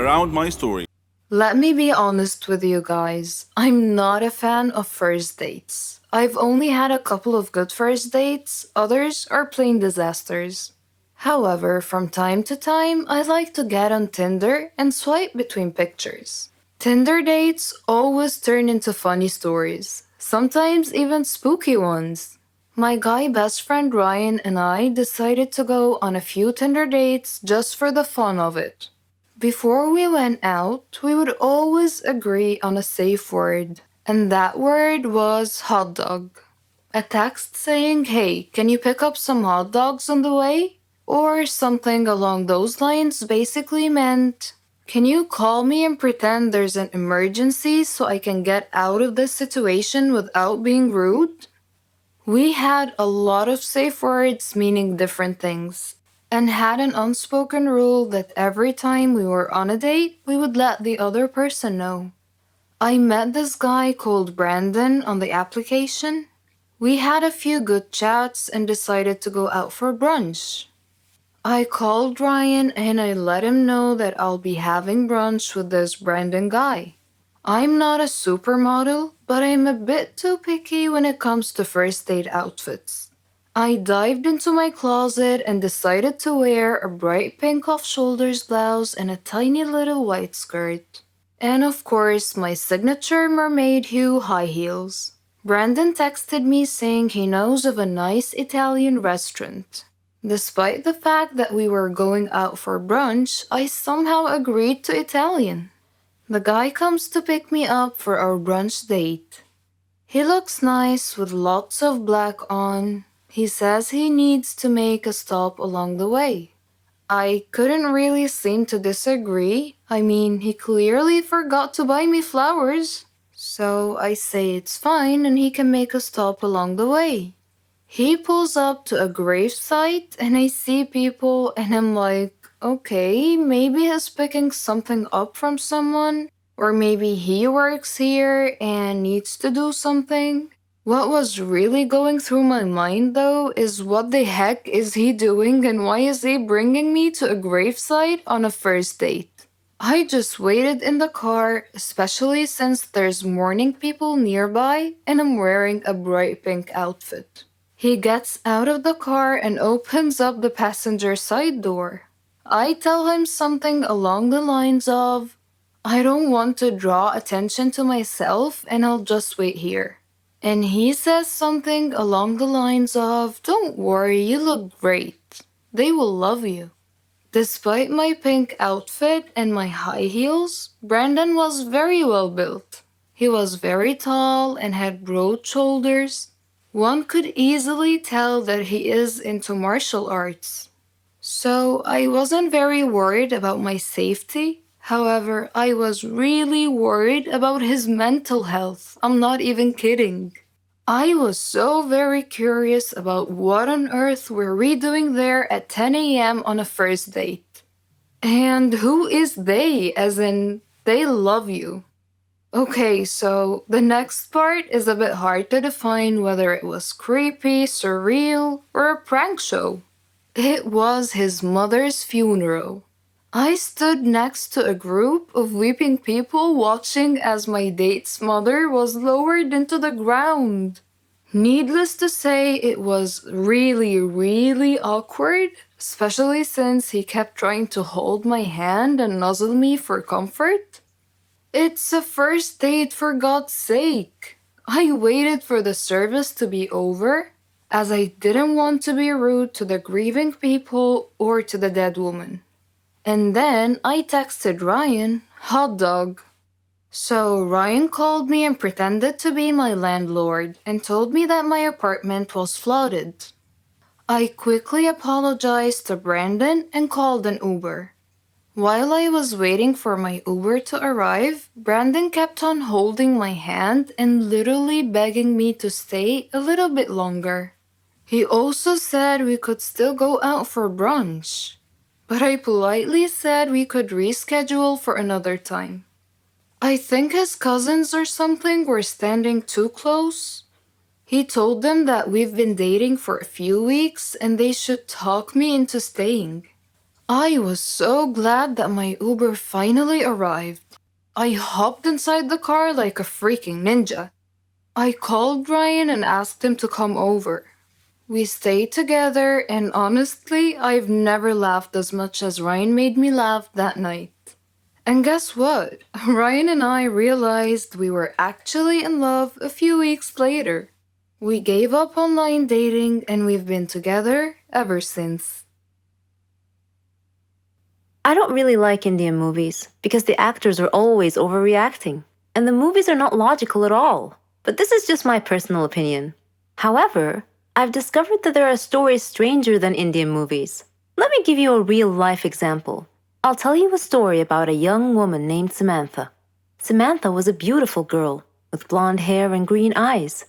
around my story. Let me be honest with you guys. I'm not a fan of first dates. I've only had a couple of good first dates, others are plain disasters. However, from time to time, I like to get on Tinder and swipe between pictures. Tinder dates always turn into funny stories, sometimes even spooky ones. My guy best friend Ryan and I decided to go on a few Tinder dates just for the fun of it. Before we went out, we would always agree on a safe word, and that word was hot dog. A text saying, "Hey, can you pick up some hot dogs on the way?" Or something along those lines basically meant, "Can you call me and pretend there's an emergency so I can get out of this situation without being rude?" We had a lot of safe words meaning different things, and had an unspoken rule that every time we were on a date, we would let the other person know. I met this guy called Brandon on the application. We had a few good chats and decided to go out for brunch. I called Ryan and I let him know that I'll be having brunch with this Brandon guy. I'm not a supermodel, but I'm a bit too picky when it comes to first date outfits. I dived into my closet and decided to wear a bright pink off-shoulders blouse and a tiny little white skirt. And of course, my signature mermaid hue high heels. Brandon texted me saying he knows of a nice Italian restaurant. Despite the fact that we were going out for brunch, I somehow agreed to Italian. The guy comes to pick me up for our brunch date. He looks nice with lots of black on. He says he needs to make a stop along the way. I couldn't really seem to disagree. I mean, he clearly forgot to buy me flowers. So I say it's fine and he can make a stop along the way. He pulls up to a gravesite and I see people and I'm like, okay, maybe he's picking something up from someone, or maybe he works here and needs to do something. What was really going through my mind though is what the heck is he doing and why is he bringing me to a gravesite on a first date? I just waited in the car, especially since there's mourning people nearby and I'm wearing a bright pink outfit. He gets out of the car and opens up the passenger side door. I tell him something along the lines of, "I don't want to draw attention to myself and I'll just wait here." And he says something along the lines of, "Don't worry, you look great. They will love you." Despite my pink outfit and my high heels, Brandon was very well built. He was very tall and had broad shoulders. One could easily tell that he is into martial arts. So I wasn't very worried about my safety. However, I was really worried about his mental health. I'm not even kidding. I was so very curious about what on earth were we doing there at 10 a.m. on a first date. And who is they, as in, they love you. Okay, so the next part is a bit hard to define whether it was creepy, surreal, or a prank show. It was his mother's funeral. I stood next to a group of weeping people watching as my date's mother was lowered into the ground. Needless to say, it was really, really awkward, especially since he kept trying to hold my hand and nuzzle me for comfort. It's a first date, for God's sake. I waited for the service to be over, as I didn't want to be rude to the grieving people or to the dead woman. And then I texted Ryan, "Hot dog." So Ryan called me and pretended to be my landlord and told me that my apartment was flooded. I quickly apologized to Brandon and called an Uber. While I was waiting for my Uber to arrive, Brandon kept on holding my hand and literally begging me to stay a little bit longer. He also said we could still go out for brunch, but I politely said we could reschedule for another time. I think his cousins or something were standing too close. He told them that we've been dating for a few weeks and they should talk me into staying. I was so glad that my Uber finally arrived. I hopped inside the car like a freaking ninja. I called Ryan and asked him to come over. We stayed together, and honestly, I've never laughed as much as Ryan made me laugh that night. And guess what? Ryan and I realized we were actually in love a few weeks later. We gave up online dating and we've been together ever since. I don't really like Indian movies because the actors are always overreacting, and the movies are not logical at all. But this is just my personal opinion. However, I've discovered that there are stories stranger than Indian movies. Let me give you a real life example. I'll tell you a story about a young woman named Samantha. Samantha was a beautiful girl with blonde hair and green eyes.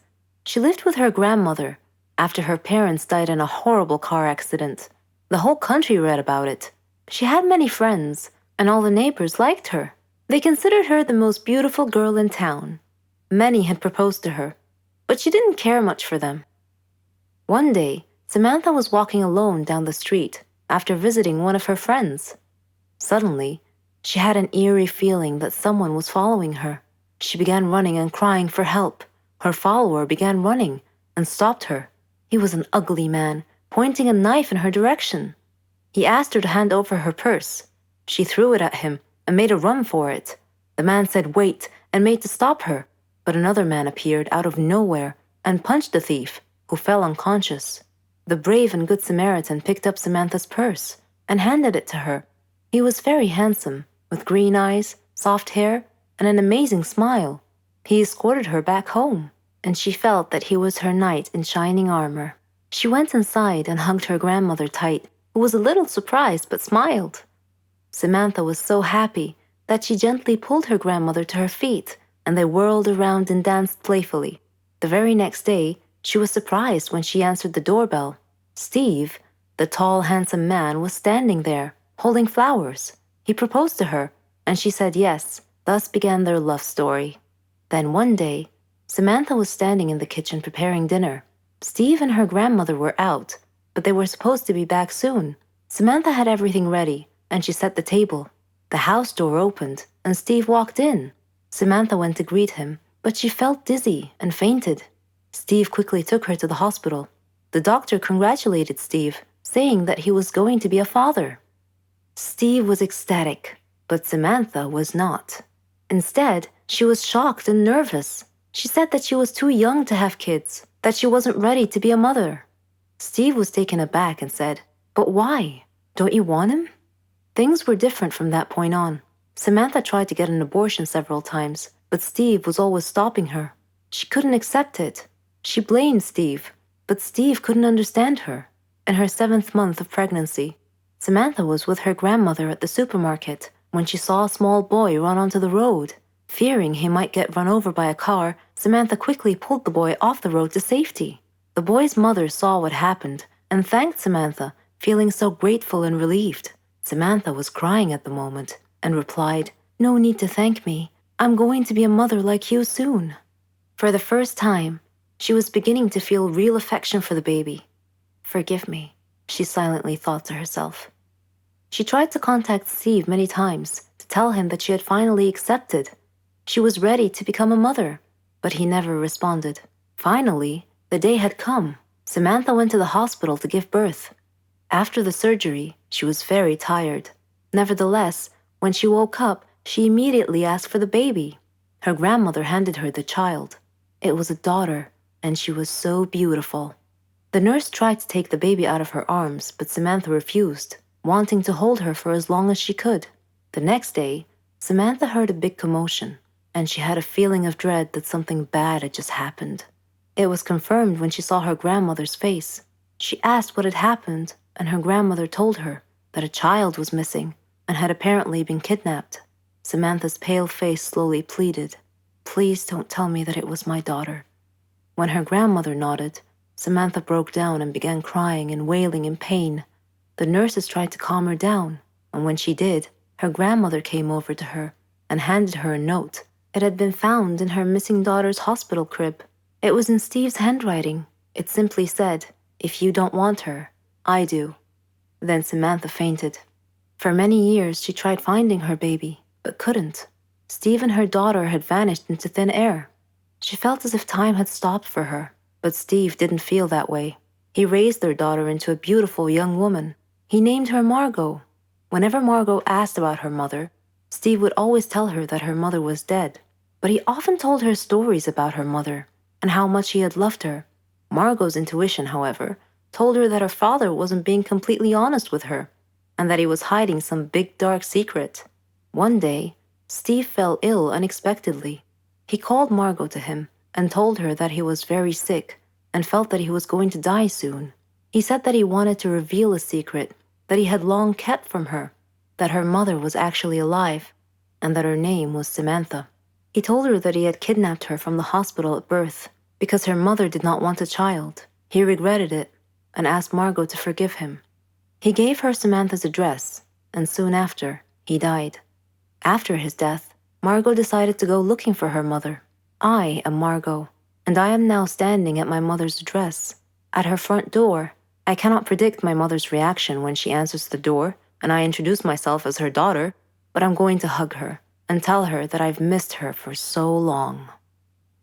She lived with her grandmother after her parents died in a horrible car accident. The whole country read about it. She had many friends, and all the neighbors liked her. They considered her the most beautiful girl in town. Many had proposed to her, but she didn't care much for them. One day, Samantha was walking alone down the street after visiting one of her friends. Suddenly, she had an eerie feeling that someone was following her. She began running and crying for help. Her follower began running and stopped her. He was an ugly man, pointing a knife in her direction. He asked her to hand over her purse. She threw it at him and made a run for it. The man said wait and made to stop her, but another man appeared out of nowhere and punched the thief, who fell unconscious. The brave and good Samaritan picked up Samantha's purse and handed it to her. He was very handsome, with green eyes, soft hair, and an amazing smile. He escorted her back home, and she felt that he was her knight in shining armor. She went inside and hugged her grandmother tight, who was a little surprised but smiled. Samantha was so happy that she gently pulled her grandmother to her feet, and they whirled around and danced playfully. The very next day, she was surprised when she answered the doorbell. Steve, the tall, handsome man, was standing there, holding flowers. He proposed to her, and she said yes. Thus began their love story. Then one day, Samantha was standing in the kitchen preparing dinner. Steve and her grandmother were out, but they were supposed to be back soon. Samantha had everything ready, and she set the table. The house door opened, and Steve walked in. Samantha went to greet him, but she felt dizzy and fainted. Steve quickly took her to the hospital. The doctor congratulated Steve, saying that he was going to be a father. Steve was ecstatic, but Samantha was not. Instead, she was shocked and nervous. She said that she was too young to have kids, that she wasn't ready to be a mother. Steve was taken aback and said, "But why? Don't you want him?" Things were different from that point on. Samantha tried to get an abortion several times, but Steve was always stopping her. She couldn't accept it. She blamed Steve, but Steve couldn't understand her. In her 7th month of pregnancy, Samantha was with her grandmother at the supermarket when she saw a small boy run onto the road. Fearing he might get run over by a car, Samantha quickly pulled the boy off the road to safety. The boy's mother saw what happened and thanked Samantha, feeling so grateful and relieved. Samantha was crying at the moment and replied, "No need to thank me. I'm going to be a mother like you soon." For the first time, she was beginning to feel real affection for the baby. "Forgive me," she silently thought to herself. She tried to contact Steve many times to tell him that she had finally accepted. She was ready to become a mother, but he never responded. Finally, the day had come. Samantha went to the hospital to give birth. After the surgery, she was very tired. Nevertheless, when she woke up, she immediately asked for the baby. Her grandmother handed her the child. It was a daughter, and she was so beautiful. The nurse tried to take the baby out of her arms, but Samantha refused, wanting to hold her for as long as she could. The next day, Samantha heard a big commotion, and she had a feeling of dread that something bad had just happened. It was confirmed when she saw her grandmother's face. She asked what had happened, and her grandmother told her that a child was missing and had apparently been kidnapped. Samantha's pale face slowly pleaded, "Please don't tell me that it was my daughter." When her grandmother nodded, Samantha broke down and began crying and wailing in pain. The nurses tried to calm her down, and when she did, her grandmother came over to her and handed her a note. It had been found in her missing daughter's hospital crib. It was in Steve's handwriting. It simply said, "If you don't want her, I do." Then Samantha fainted. For many years, she tried finding her baby, but couldn't. Steve and her daughter had vanished into thin air. She felt as if time had stopped for her, but Steve didn't feel that way. He raised their daughter into a beautiful young woman. He named her Margot. Whenever Margot asked about her mother, Steve would always tell her that her mother was dead. But he often told her stories about her mother and how much he had loved her. Margot's intuition, however, told her that her father wasn't being completely honest with her and that he was hiding some big dark secret. One day, Steve fell ill unexpectedly. He called Margot to him and told her that he was very sick and felt that he was going to die soon. He said that he wanted to reveal a secret that he had long kept from her, that her mother was actually alive, and that her name was Samantha. He told her that he had kidnapped her from the hospital at birth because her mother did not want a child. He regretted it and asked Margot to forgive him. He gave her Samantha's address, and soon after, he died. After his death, Margot decided to go looking for her mother. I am Margot, and I am now standing at my mother's address. At her front door, I cannot predict my mother's reaction when she answers the door and I introduce myself as her daughter, but I'm going to hug her and tell her that I've missed her for so long.